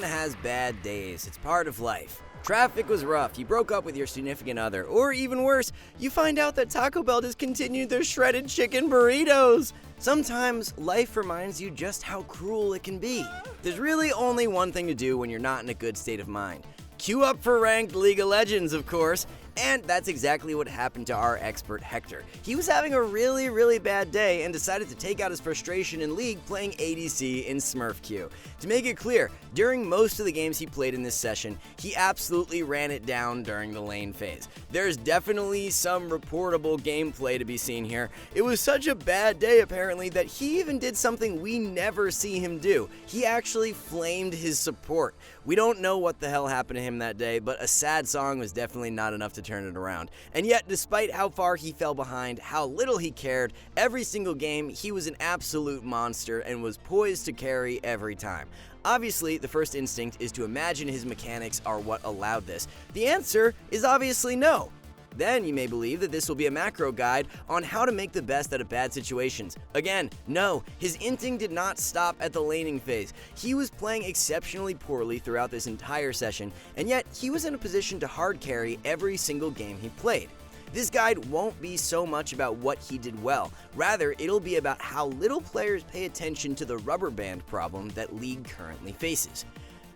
Everyone has bad days, it's part of life. Traffic was rough, you broke up with your significant other, or even worse, you find out that Taco Bell discontinued their shredded chicken burritos. Sometimes life reminds you just how cruel it can be. There's really only one thing to do when you're not in a good state of mind. Queue up for ranked League of Legends, of course. And that's exactly what happened to our expert Hector. He was having a really bad day and decided to take out his frustration in League playing ADC in Smurf Q. To make it clear, during most of the games he played in this session, he absolutely ran it down during the lane phase. There's definitely some reportable gameplay to be seen here. It was such a bad day apparently that he even did something we never see him do. He actually flamed his support. We don't know what the hell happened to him that day, but a sad song was definitely not enough to turn it around. And yet, despite how far he fell behind, how little he cared, every single game he was an absolute monster and was poised to carry every time. Obviously, the first instinct is to imagine his mechanics are what allowed this. The answer is obviously no. Then you may believe that this will be a macro guide on how to make the best out of bad situations. Again, no, his inting did not stop at the laning phase. He was playing exceptionally poorly throughout this entire session, and yet he was in a position to hard carry every single game he played. This guide won't be so much about what he did well, rather it'll be about how little players pay attention to the rubber band problem that League currently faces.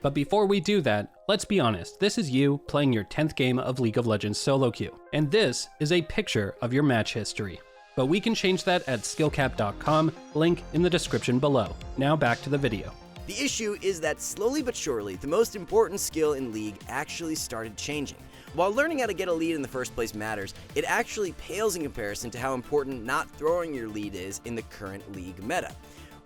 But before we do that, let's be honest, this is you playing your 10th game of League of Legends solo queue, and this is a picture of your match history. But we can change that at skillcap.com, link in the description below. Now back to the video. The issue is that slowly but surely, the most important skill in League actually started changing. While learning how to get a lead in the first place matters, it actually pales in comparison to how important not throwing your lead is in the current League meta.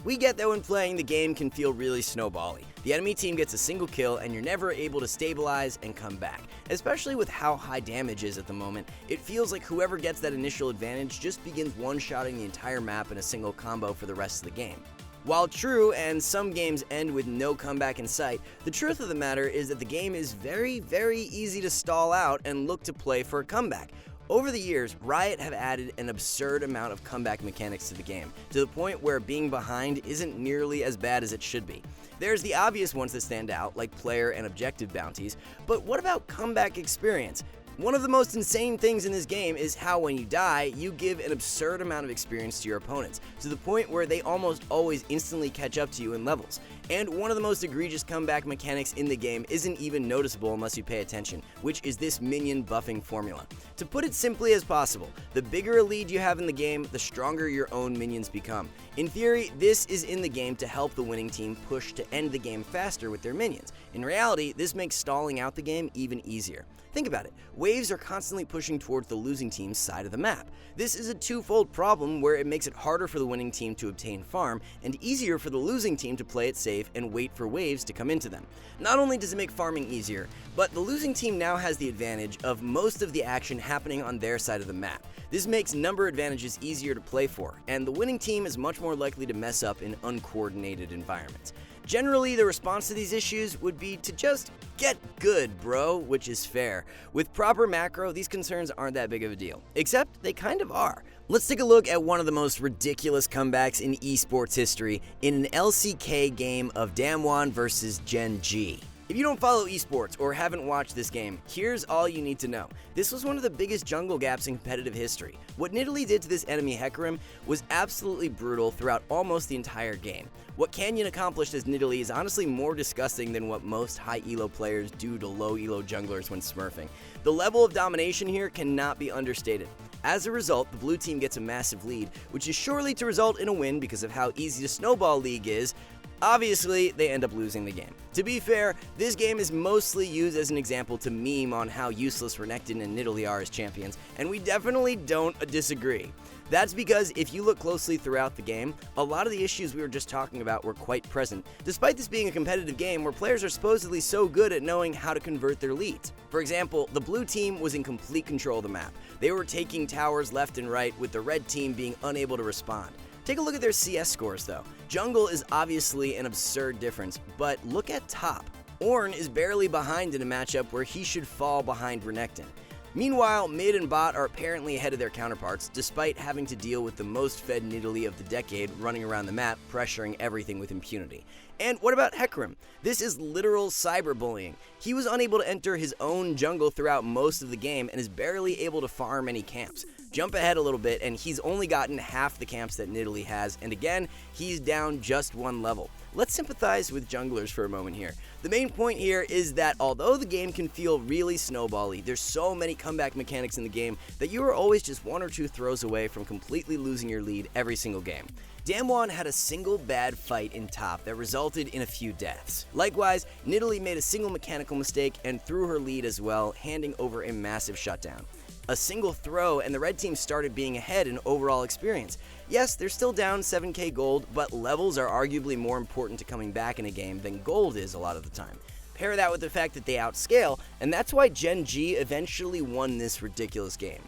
We get that when playing, the game can feel really snowbally. The enemy team gets a single kill and you're never able to stabilize and come back. Especially with how high damage is at the moment, it feels like whoever gets that initial advantage just begins one-shotting the entire map in a single combo for the rest of the game. While true, and some games end with no comeback in sight, the truth of the matter is that the game is very easy to stall out and look to play for a comeback. Over the years, Riot have added an absurd amount of comeback mechanics to the game, to the point where being behind isn't nearly as bad as it should be. There's the obvious ones that stand out, like player and objective bounties, but what about comeback experience? One of the most insane things in this game is how when you die, you give an absurd amount of experience to your opponents, to the point where they almost always instantly catch up to you in levels. And one of the most egregious comeback mechanics in the game isn't even noticeable unless you pay attention, which is this minion buffing formula. To put it simply as possible, the bigger a lead you have in the game, the stronger your own minions become. In theory, this is in the game to help the winning team push to end the game faster with their minions. In reality, this makes stalling out the game even easier. Think about it, waves are constantly pushing towards the losing team's side of the map. This is a twofold problem where it makes it harder for the winning team to obtain farm, and easier for the losing team to play it safe and wait for waves to come into them. Not only does it make farming easier, but the losing team now has the advantage of most of the action happening on their side of the map. This makes number advantages easier to play for, and the winning team is much more likely to mess up in uncoordinated environments. Generally, the response to these issues would be to just get good, bro, which is fair. With proper macro, these concerns aren't that big of a deal, except they kind of are. Let's take a look at one of the most ridiculous comebacks in esports history in an LCK game of Damwon versus Gen G. If you don't follow esports or haven't watched this game, here's all you need to know. This was one of the biggest jungle gaps in competitive history. What Nidalee did to this enemy Hecarim was absolutely brutal throughout almost the entire game. What Canyon accomplished as Nidalee is honestly more disgusting than what most high elo players do to low elo junglers when smurfing. The level of domination here cannot be understated. As a result, the blue team gets a massive lead, which is surely to result in a win because of how easy to snowball League is. Obviously, they end up losing the game. To be fair, this game is mostly used as an example to meme on how useless Renekton and Nidalee are as champions, and we definitely don't disagree. That's because if you look closely throughout the game, a lot of the issues we were just talking about were quite present, despite this being a competitive game where players are supposedly so good at knowing how to convert their leads. For example, the blue team was in complete control of the map. They were taking towers left and right, with the red team being unable to respond. Take a look at their CS scores though. Jungle is obviously an absurd difference, but look at top. Ornn is barely behind in a matchup where he should fall behind Renekton. Meanwhile, mid and bot are apparently ahead of their counterparts, despite having to deal with the most fed Nidalee of the decade running around the map, pressuring everything with impunity. And what about Hecarim? This is literal cyberbullying. He was unable to enter his own jungle throughout most of the game and is barely able to farm any camps. Jump ahead a little bit and he's only gotten half the camps that Nidalee has, and again, he's down just one level. Let's sympathize with junglers for a moment here. The main point here is that although the game can feel really snowbally, there's so many comeback mechanics in the game that you are always just one or two throws away from completely losing your lead every single game. Damwon had a single bad fight in top that resulted in a few deaths. Likewise, Nidalee made a single mechanical mistake and threw her lead as well, handing over a massive shutdown. A single throw and the red team started being ahead in overall experience. Yes, they're still down 7k gold, but levels are arguably more important to coming back in a game than gold is a lot of the time. Pair that with the fact that they outscale, and that's why Gen G eventually won this ridiculous game.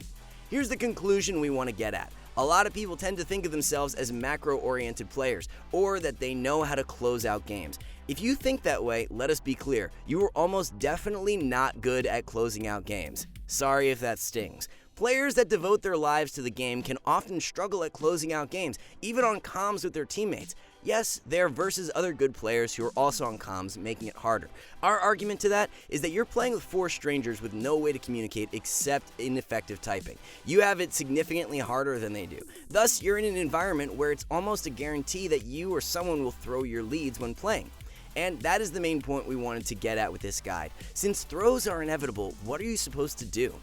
Here's the conclusion we want to get at. A lot of people tend to think of themselves as macro-oriented players, or that they know how to close out games. If you think that way, let us be clear, you are almost definitely not good at closing out games. Sorry if that stings. Players that devote their lives to the game can often struggle at closing out games, even on comms with their teammates. Yes, they're versus other good players who are also on comms, making it harder. Our argument to that is that you're playing with 4 strangers with no way to communicate except ineffective typing. You have it significantly harder than they do. Thus, you're in an environment where it's almost a guarantee that you or someone will throw your leads when playing. And that is the main point we wanted to get at with this guide. Since throws are inevitable, what are you supposed to do?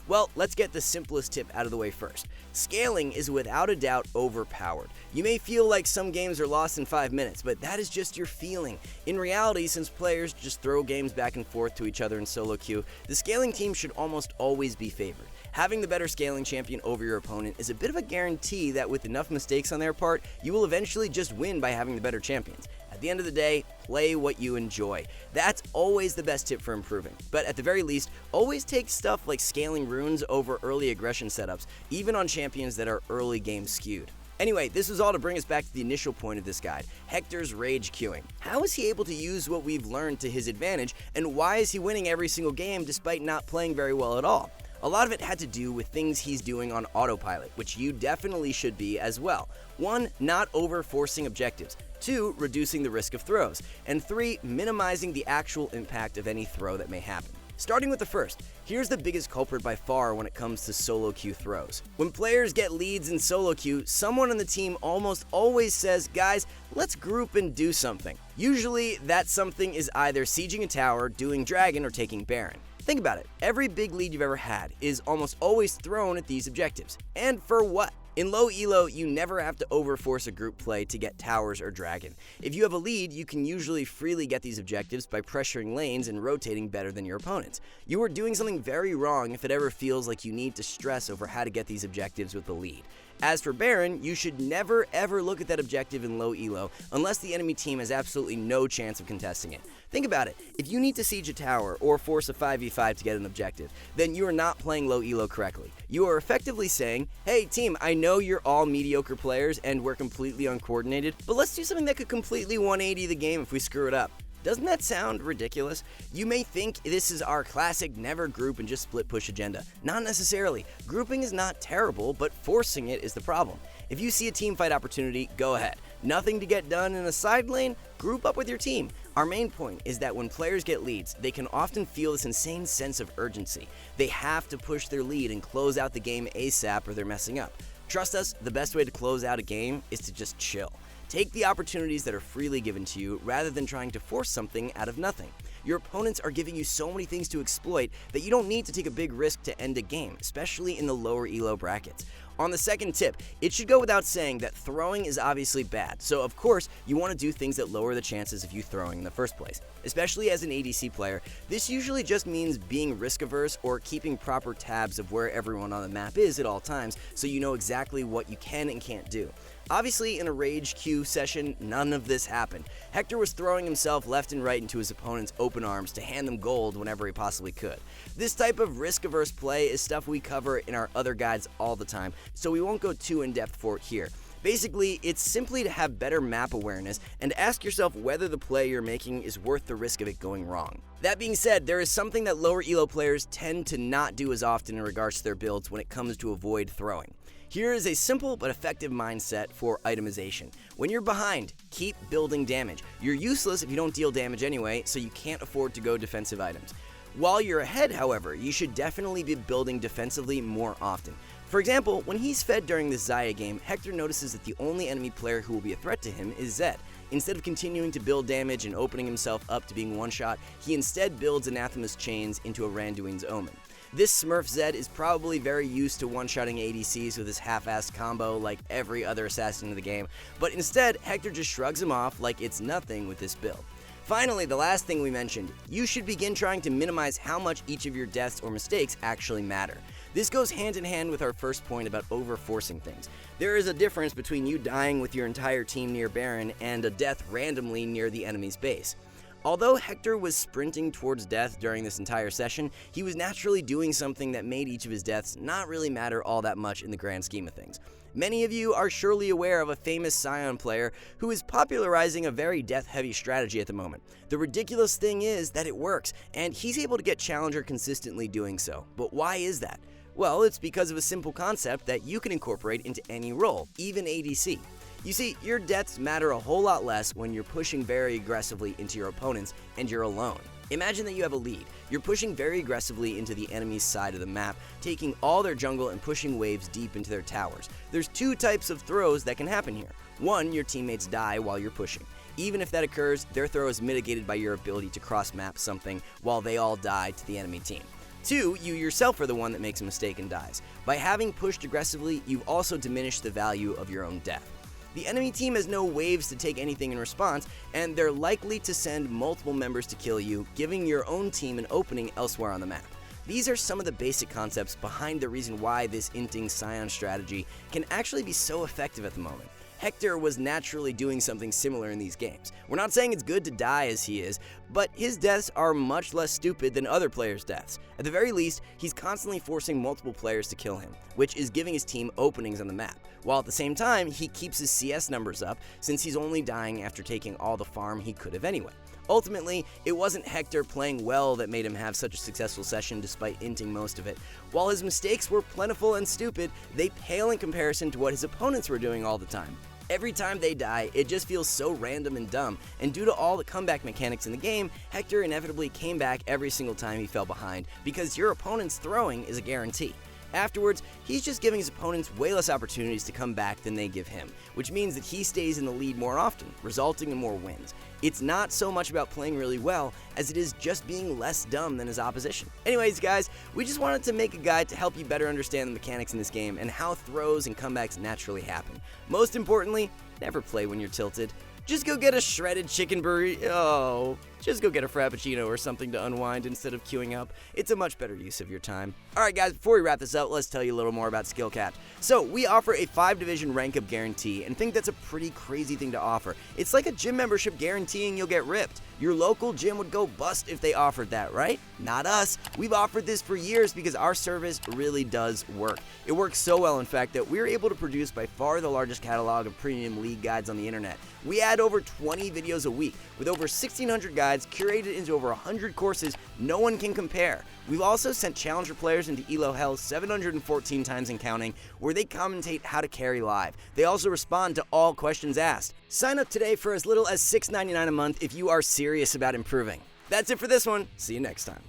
Well, let's get the simplest tip out of the way first. Scaling is without a doubt overpowered. You may feel like some games are lost in 5 minutes, but that is just your feeling. In reality, since players just throw games back and forth to each other in solo queue, the scaling team should almost always be favored. Having the better scaling champion over your opponent is a bit of a guarantee that with enough mistakes on their part, you will eventually just win by having the better champions. At the end of the day, play what you enjoy. That's always the best tip for improving. But at the very least, always take stuff like scaling runes over early aggression setups, even on champions that are early game skewed. Anyway, this was all to bring us back to the initial point of this guide, Hector's rage queuing. How is he able to use what we've learned to his advantage, and why is he winning every single game despite not playing very well at all? A lot of it had to do with things he's doing on autopilot, which you definitely should be as well. 1. Not over-forcing objectives. 2. Reducing the risk of throws. And 3. Minimizing the actual impact of any throw that may happen. Starting with the first, here's the biggest culprit by far when it comes to solo queue throws. When players get leads in solo queue, someone on the team almost always says, guys, let's group and do something. Usually, that something is either sieging a tower, doing dragon, or taking Baron. Think about it, every big lead you've ever had is almost always thrown at these objectives. And for what? In low elo, you never have to overforce a group play to get towers or dragon. If you have a lead, you can usually freely get these objectives by pressuring lanes and rotating better than your opponents. You are doing something very wrong if it ever feels like you need to stress over how to get these objectives with the lead. As for Baron, you should never ever look at that objective in low elo unless the enemy team has absolutely no chance of contesting it. Think about it, if you need to siege a tower or force a 5v5 to get an objective, then you are not playing low elo correctly. You are effectively saying, hey team, I know you're all mediocre players and we're completely uncoordinated, but let's do something that could completely 180 the game if we screw it up. Doesn't that sound ridiculous? You may think this is our classic never group and just split push agenda. Not necessarily. Grouping is not terrible, but forcing it is the problem. If you see a team fight opportunity, go ahead. Nothing to get done in a side lane? Group up with your team. Our main point is that when players get leads, they can often feel this insane sense of urgency. They have to push their lead and close out the game ASAP or they're messing up. Trust us, the best way to close out a game is to just chill. Take the opportunities that are freely given to you rather than trying to force something out of nothing. Your opponents are giving you so many things to exploit that you don't need to take a big risk to end a game, especially in the lower elo brackets. On the second tip, it should go without saying that throwing is obviously bad, so of course you want to do things that lower the chances of you throwing in the first place. Especially as an ADC player, this usually just means being risk averse or keeping proper tabs of where everyone on the map is at all times so you know exactly what you can and can't do. Obviously, in a rage queue session, none of this happened. Hector was throwing himself left and right into his opponent's open arms to hand them gold whenever he possibly could. This type of risk-averse play is stuff we cover in our other guides all the time, so we won't go too in-depth for it here. Basically, it's simply to have better map awareness and ask yourself whether the play you're making is worth the risk of it going wrong. That being said, there is something that lower elo players tend to not do as often in regards to their builds when it comes to avoid throwing. Here is a simple but effective mindset for itemization. When you're behind, keep building damage. You're useless if you don't deal damage anyway, so you can't afford to go defensive items. While you're ahead, however, you should definitely be building defensively more often. For example, when he's fed during the Xayah game, Hector notices that the only enemy player who will be a threat to him is Zed. Instead of continuing to build damage and opening himself up to being one-shot, he instead builds Anathema's Chains into a Randuin's Omen. This Smurf Zed is probably very used to one-shotting ADCs with his half-assed combo like every other assassin in the game, but instead, Hector just shrugs him off like it's nothing with this build. Finally, the last thing we mentioned, you should begin trying to minimize how much each of your deaths or mistakes actually matter. This goes hand in hand with our first point about over-forcing things. There is a difference between you dying with your entire team near Baron and a death randomly near the enemy's base. Although Hector was sprinting towards death during this entire session, he was naturally doing something that made each of his deaths not really matter all that much in the grand scheme of things. Many of you are surely aware of a famous Sion player who is popularizing a very death-heavy strategy at the moment. The ridiculous thing is that it works, and he's able to get Challenger consistently doing so. But why is that? Well, it's because of a simple concept that you can incorporate into any role, even ADC. You see, your deaths matter a whole lot less when you're pushing very aggressively into your opponents and you're alone. Imagine that you have a lead. You're pushing very aggressively into the enemy's side of the map, taking all their jungle and pushing waves deep into their towers. There's two types of throws that can happen here. One, your teammates die while you're pushing. Even if that occurs, their throw is mitigated by your ability to cross-map something while they all die to the enemy team. Two, you yourself are the one that makes a mistake and dies. By having pushed aggressively, you've also diminished the value of your own death. The enemy team has no waves to take anything in response, and they're likely to send multiple members to kill you, giving your own team an opening elsewhere on the map. These are some of the basic concepts behind the reason why this inting Sion strategy can actually be so effective at the moment. Hector was naturally doing something similar in these games. We're not saying it's good to die as he is, but his deaths are much less stupid than other players' deaths. At the very least, he's constantly forcing multiple players to kill him, which is giving his team openings on the map, while at the same time, he keeps his CS numbers up since he's only dying after taking all the farm he could have anyway. Ultimately, it wasn't Hector playing well that made him have such a successful session despite inting most of it. While his mistakes were plentiful and stupid, they pale in comparison to what his opponents were doing all the time. Every time they die, it just feels so random and dumb, and due to all the comeback mechanics in the game, Hector inevitably came back every single time he fell behind, because your opponent's throwing is a guarantee. Afterwards, he's just giving his opponents way less opportunities to come back than they give him, which means that he stays in the lead more often, resulting in more wins. It's not so much about playing really well as it is just being less dumb than his opposition. Anyways, guys, we just wanted to make a guide to help you better understand the mechanics in this game and how throws and comebacks naturally happen. Most importantly, never play when you're tilted. Just go get a shredded chicken burrito. Oh, just go get a frappuccino or something to unwind instead of queuing up. It's a much better use of your time. Alright guys, before we wrap this up, let's tell you a little more about Skill-Capped. So, we offer a 5-division rank up guarantee, and think that's a pretty crazy thing to offer. It's like a gym membership guaranteeing you'll get ripped. Your local gym would go bust if they offered that, right? Not us. We've offered this for years because our service really does work. It works so well, in fact, that we're able to produce by far the largest catalog of premium league guides on the internet. We add over 20 videos a week, with over 1,600 guides curated into over 100 courses no one can compare. We've also sent Challenger players into ELO Hell 714 times and counting, where they commentate how to carry live. They also respond to all questions asked. Sign up today for as little as $6.99 a month if you are serious about improving. That's it for this one. See you next time.